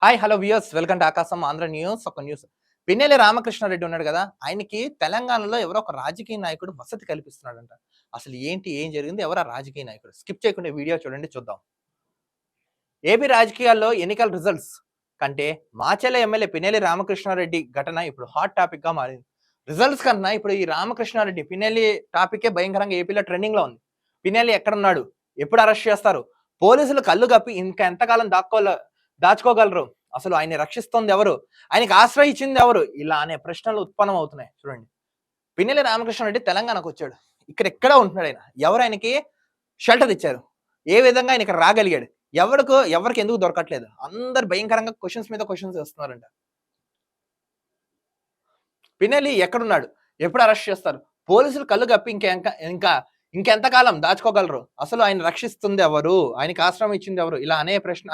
Hi hello viewers welcome to ఆకాశం Andhra news. ఒక news Pinnelli Ramakrishna Reddy ఉన్నాడు కదా, ఆయనకి తెలంగాణలో ఎవరో ఒక రాజకీయ నాయకుడు వసతి కల్పిస్తున్నాడంట. అసలు ఏంటి, ఏం జరిగింది, ఎవరు ఆ రాజకీయ నాయకుడు? స్కిప్ చేయకుండా వీడియో చూడండి, చూద్దాం. ఏపీ రాజకీయాల్లో ఎన్నికల రిజల్ట్స్ కంటే మాచెల్ల ఎమ్మెల్యే పిన్నెల్లి రామకృష్ణారెడ్డి ఘటన ఇప్పుడు హాట్ టాపిక్ గా మారింది. రిజల్ట్స్ కన్నా ఇప్పుడు ఈ రామకృష్ణారెడ్డి పిన్నెల్లి టాపికే భయంకరంగా ఏపీలో ట్రెండింగ్ లో ఉంది. పిన్నెల్లి ఎక్కడున్నాడు, ఎప్పుడు అరెస్ట్ చేస్తారు, పోలీసులు కళ్ళు కప్పి ఇంకా ఎంతకాలం దాచుకోగలరు, అసలు ఆయన్ని రక్షిస్తుంది ఎవరు, ఆయనకి ఆశ్రయం ఇచ్చింది ఎవరు, ఇలా అనే ప్రశ్నలు ఉత్పన్నం అవుతున్నాయి. చూడండి, పిన్నెల్లి రామకృష్ణారెడ్డి తెలంగాణకు వచ్చాడు, ఇక్కడ ఉంటున్నాడు. ఆయన ఎవరు ఆయనకి షెల్టర్ ఇచ్చారు, ఏ విధంగా ఆయన ఇక్కడ రాగలిగాడు, ఎవరికి ఎందుకు దొరకట్లేదు, అందరు భయంకరంగా క్వశ్చన్స్ మీద క్వశ్చన్స్ వేస్తున్నారంట. పిన్నెల్లి ఎక్కడున్నాడు, ఎప్పుడు అరెస్ట్ చేస్తారు, పోలీసులు కళ్ళు కప్పి ఇంకా ఇంకెంతకాలం దాచుకోగలరు, అసలు ఆయన రక్షిస్తుంది ఎవరు, ఆయనకి ఆశ్రమం ఇచ్చింది ఎవరు, ఇలా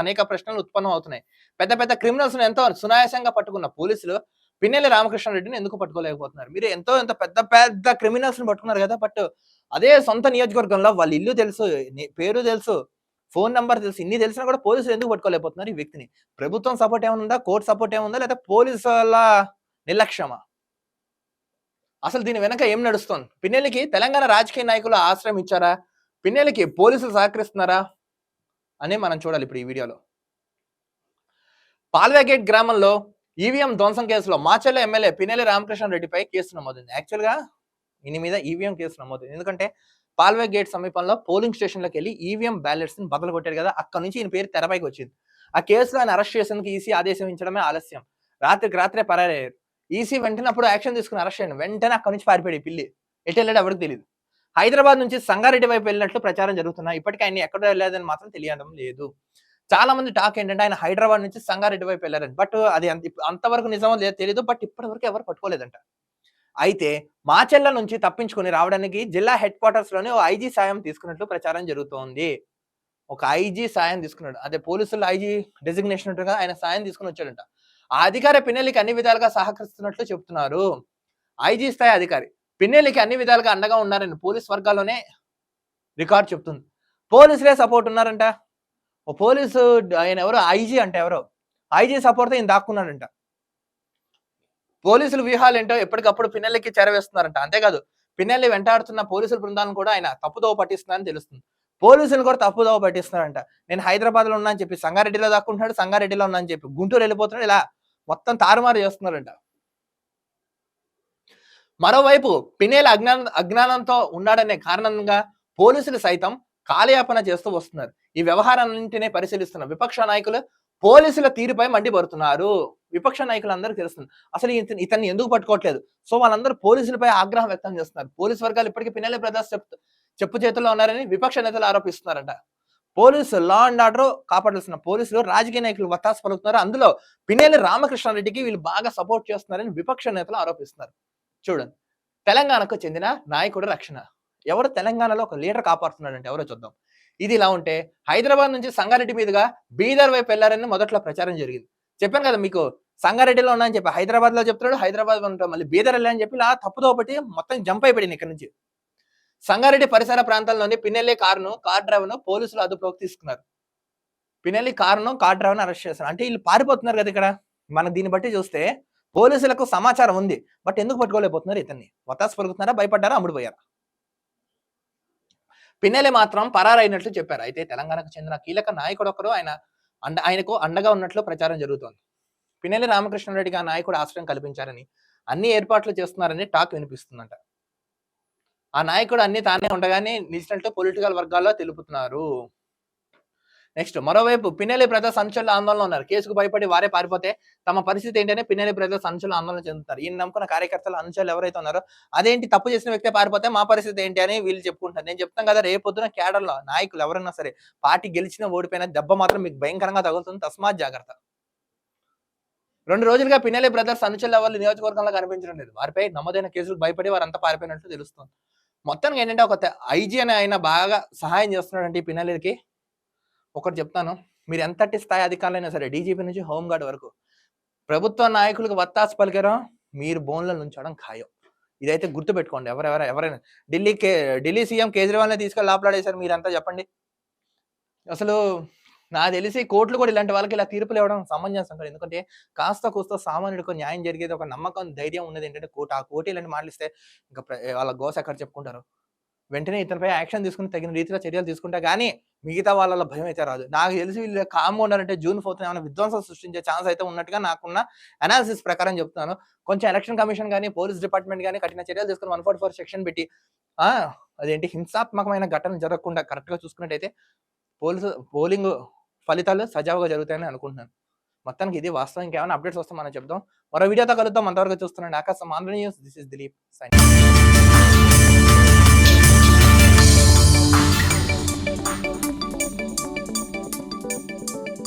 అనేక ప్రశ్నలు ఉత్పన్నం అవుతున్నాయి. పెద్ద పెద్ద క్రిమినల్స్ ఎంతో సునాయాసంగా పట్టుకున్న పోలీసులు పిన్నెల్లి రామకృష్ణారెడ్డిని ఎందుకు పట్టుకోలేకపోతున్నారు? మీరు ఎంతో పెద్ద పెద్ద క్రిమినల్స్ ని పట్టుకున్నారు కదా, బట్ అదే సొంత నియోజకవర్గంలో వాళ్ళ ఇల్లు తెలుసు, పేరు తెలుసు, ఫోన్ నంబర్ తెలుసు, ఇన్ని తెలిసినా కూడా పోలీసులు ఎందుకు పట్టుకోలేకపోతున్నారు ఈ వ్యక్తిని? ప్రభుత్వం సపోర్ట్ ఏమైనా ఉందా, కోర్టు సపోర్ట్ ఏముందా, లేదా పోలీసుల నిర్లక్ష్యమా? అసలు దీని వెనక ఏం నడుస్తుంది? పిన్నెల్లికి తెలంగాణ రాజకీయ నాయకులు ఆశ్రయం ఇచ్చారా, పిన్నెల్లికి పోలీసులు సహకరిస్తున్నారా అని మనం చూడాలి ఇప్పుడు ఈ వీడియోలో. పాల్వేగేట్ గ్రామంలో ఈవీఎం ధ్వంసం కేసులో మాచెల్ల ఎమ్మెల్యే పిన్నెల్లి రామకృష్ణారెడ్డిపై కేసు నమోదైంది. యాక్చువల్గా ఈయన మీద ఈవీఎం కేసు నమోదైంది, ఎందుకంటే పాల్వేగేట్ సమీపంలో పోలింగ్ స్టేషన్లోకి వెళ్ళి ఈవీఎం బ్యాలెట్స్ ని బదులు కొట్టాడు కదా, అక్కడ నుంచి ఈయన పేరు తెరపైకి వచ్చింది. ఆ కేసులో ఆయన అరెస్ట్ చేసేందుకు ఈసీ ఆదేశించడమే ఆలస్యం, రాత్రికి రాత్రే పరారయ్యారు. ఈసీ వెంటనే అప్పుడు యాక్షన్ తీసుకుని అరెస్ట్ అయ్యాను, వెంటనే అక్కడి నుంచి పారిపోయాడు ఈ పిల్లి. ఎటు వెళ్ళాడు ఎవరికి తెలియదు. హైదరాబాద్ నుంచి సంగారెడ్డి వైపు వెళ్ళినట్లు ప్రచారం జరుగుతున్నాయి. ఇప్పటికీ ఆయన ఎక్కడ వెళ్ళలేదని మాత్రం తెలియడం లేదు. చాలా మంది టాక్ ఏంటంటే ఆయన హైదరాబాద్ నుంచి సంగారెడ్డి వైపు వెళ్ళారని, బట్ అది అంతవరకు నిజమో లేదో తెలియదు, బట్ ఇప్పటి వరకు ఎవరు పట్టుకోలేదంట. అయితే మాచెల్ల నుంచి తప్పించుకుని రావడానికి జిల్లా హెడ్ క్వార్టర్స్ లోనే ఓ ఐజీ సాయం తీసుకున్నట్లు ప్రచారం జరుగుతోంది. ఒక ఐజీ సాయం తీసుకున్నాడు, అదే పోలీసులు ఐజీ డెసిగ్నేషన్ ఉంటుంది కదా, ఆయన సాయం తీసుకుని వచ్చాడంట. ఆ అధికారి పిన్నెల్లికి అన్ని విధాలుగా సహకరిస్తున్నట్లు చెప్తున్నారు. ఐజీ స్థాయి అధికారి పిన్నెల్లికి అన్ని విధాలుగా అండగా ఉన్నారని పోలీస్ వర్గాల్లోనే రికార్డ్ చెప్తుంది. పోలీసులే సపోర్ట్ ఉన్నారంట. ఓ పోలీసు ఆయన ఎవరో ఐజీ అంటే ఎవరో ఐజీ సపోర్ట్ తో ఈయన దాక్కున్నాడంట. పోలీసుల వ్యూహాలు ఏంటో ఎప్పటికప్పుడు పిన్నెల్లికి చేరవేస్తున్నారంట. అంతేకాదు పిన్నెల్లి వెంటాడుతున్న పోలీసుల బృందాలను కూడా ఆయన తప్పుదోవ పట్టిస్తున్నారని తెలుస్తుంది. పోలీసులు కూడా తప్పుదోవ పట్టిస్తున్నారంట. నేను హైదరాబాద్ లో ఉన్నా అని చెప్పి సంగారెడ్డిలో దాక్కుంటున్నాడు, సంగారెడ్డిలో ఉన్నా అని చెప్పి గుంటూరు వెళ్ళిపోతున్నాడు, ఇలా మొత్తం తారుమారు చేస్తున్నారంట. మరోవైపు పిన్నెల్లి అజ్ఞానంతో ఉన్నాడనే కారణంగా పోలీసులు సైతం కాలయాపన చేస్తూ వస్తున్నారు. ఈ వ్యవహారాన్నింటినీ పరిశీలిస్తున్న విపక్ష నాయకులు పోలీసుల తీరుపై మండిపడుతున్నారు. విపక్ష నాయకులందరికీ తెలుస్తుంది అసలు ఇతన్ని ఎందుకు పట్టుకోవట్లేదు. సో వాళ్ళందరూ పోలీసులపై ఆగ్రహం వ్యక్తం చేస్తున్నారు. పోలీసు వర్గాలు ఇప్పటికీ పిన్నెల్లి బ్రదర్స్ చెప్పు చేతుల్లో ఉన్నారని విపక్ష నేతలు ఆరోపిస్తున్నారంట. పోలీసు లా అండ్ ఆర్డర్ కాపాడాల్సిన పోలీసులు రాజకీయ నాయకులు వత్తాసు పలుకుతున్నారు. అందులో పిన్నెల్లి రామకృష్ణారెడ్డికి వీళ్ళు బాగా సపోర్ట్ చేస్తున్నారని విపక్ష నేతలు ఆరోపిస్తున్నారు. చూడండి, తెలంగాణకు చెందిన నాయకుడు రక్షణ, ఎవరు తెలంగాణలో ఒక లీడర్ కాపాడుతున్నాడంటే ఎవరో చూద్దాం. ఇది ఇలా ఉంటే హైదరాబాద్ నుంచి సంగారెడ్డి మీదుగా బీదర్ వైపు వెళ్లారని మొదట్లో ప్రచారం జరిగింది. చెప్పాను కదా మీకు, సంగారెడ్డిలో ఉన్నా అని చెప్పి హైదరాబాద్ లో చెప్తున్నాడు, హైదరాబాద్ లో ఉంటాడు, మళ్ళీ బీదర్ వెళ్ళని చెప్పి ఇలా తప్పుదో ఒకటి మొత్తం జంప్ అయిపోయింది ఇక్కడ నుంచి. సంగారెడ్డి పరిసర ప్రాంతాల్లోని పిన్నెల్లి కార్ డ్రైవర్ ను పోలీసులు అదుపులోకి తీసుకున్నారు. పిన్నెల్లి కార్ డ్రైవర్ ను అరెస్ట్ చేస్తారు. అంటే వీళ్ళు పారిపోతున్నారు కదా ఇక్కడ. మనం దీన్ని బట్టి చూస్తే పోలీసులకు సమాచారం ఉంది, బట్ ఎందుకు పట్టుకోలేకపోతున్నారు ఇతన్ని? వత్తాసు పలుకుతున్నారా, భయపడ్డారా, అమ్ముడుపోయారా? పిన్నెల్లి మాత్రం పరారైనట్లు చెప్పారు. అయితే తెలంగాణకు చెందిన కీలక నాయకుడు ఒకరు ఆయనకు అండగా ఉన్నట్లు ప్రచారం జరుగుతోంది. పిన్నెల్లి రామకృష్ణారెడ్డికి ఆ నాయకుడు ఆశ్రయం కల్పించారని, అన్ని ఏర్పాట్లు చేస్తున్నారని టాక్ వినిపిస్తుందంట. ఆ నాయకుడు అన్ని తానే ఉండగానే నిలిచినట్టు పొలిటికల్ వర్గాల్లో తెలుపుతున్నారు. నెక్స్ట్, మరోవైపు పిన్నెల్లి బ్రదర్స్ సంచలన ఆందోళన ఉన్నారు. కేసుకు భయపడి వారే పారిపోతే తమ పరిస్థితి ఏంటనే పిన్నెల్లి బ్రదర్స్ సంచలన ఆందోళన చెందుతారు. ఈయన నమ్ముకున్న కార్యకర్తలు అనుచరులు ఎవరైతే ఉన్నారో, అదేంటి తప్పు చేసిన వ్యక్తే పారిపోతే మా పరిస్థితి ఏంటి అని వీళ్ళు చెప్పుకుంటారు. నేను చెప్తాను కదా, రేపొద్దున కేడర్లో నాయకులు ఎవరైనా సరే పార్టీ గెలిచినా ఓడిపోయినా దెబ్బ మాత్రం మీకు భయంకరంగా తగులుతుంది, తస్మాత్ జాగ్రత్త. 2 రోజులుగా పిన్నెల్లి బ్రదర్స్ అనుచరులు ఎవరు నియోజకవర్గంలో కనిపించడం లేదు. వారిపై నమోదైన కేసులకు భయపడి వారంతా పారిపోయినట్లు తెలుస్తుంది. మొత్తానికి ఏంటంటే ఒక ఐజీ అని ఆయన బాగా సహాయం చేస్తున్నాడంటే ఈ పిన్నెల్లికి. ఒకటి చెప్తాను, మీరు ఎంతటి స్థాయి అధికారులైనా సరే, డీజీపీ నుంచి హోంగార్డ్ వరకు ప్రభుత్వ నాయకులకు వత్తాసు పలికారో మీరు బోన్లలో ఉంచడం ఖాయం. ఇదైతే గుర్తుపెట్టుకోండి. ఎవరైనా ఢిల్లీ సీఎం కేజ్రీవాల్ ని తీసుకెళ్లి లాపలాడేశారు, మీరంతా చెప్పండి. అసలు నాకు తెలిసి కోర్టులు కూడా ఇలాంటి వాళ్ళకి ఇలా తీర్పులు ఇవ్వడం సమంజసం కాదు. ఎందుకంటే కాస్త కూస్తో సామాన్యుడికి న్యాయం జరిగేది ఒక నమ్మకం, ధైర్యం ఉన్నది ఏంటంటే కోర్టు. ఆ కోర్టు ఇలాంటి మాటలిస్తే ఇంకా వాళ్ళ గోస ఎక్కడ చెప్పుకుంటారు. వెంటనే ఇతనిపై యాక్షన్ తీసుకొని తగిన రీతిలో చర్యలు తీసుకుంటే గానీ మిగతా వాళ్ళలో భయం అయితే రాదు. నాకు తెలిసి వీళ్ళు కామ్‌గా ఉన్నారంటే జూన్ 4థ్ ఏమైనా విధ్వంసం సృష్టించే ఛాన్స్ అయితే ఉన్నట్టుగా నాకున్న అనాలిసిస్ ప్రకారం చెప్తున్నాను. కొంచెం ఎలక్షన్ కమిషన్ గాని, పోలీస్ డిపార్ట్‌మెంట్ గాని కఠిన చర్యలు తీసుకొని 144 సెక్షన్ పెట్టి ఆ! అదేంటి హింసాత్మకమైన ఘటనలు జరగకుండా కరెక్ట్‌గా చూసుకున్నట్టయితే పోలింగ్ ఫలితాలు సజావుగా జరుగుతాయని అనుకుంటున్నాను. మొత్తానికి ఇది వాస్తవం. ఇంకేమైనా అప్డేట్స్ వస్తే మనం చెప్దాం. మరో వీడియోతో కలుద్దాం. అంతవరకు చూస్తుండండి ఆకాశం Andhra news. This is Dilip signing.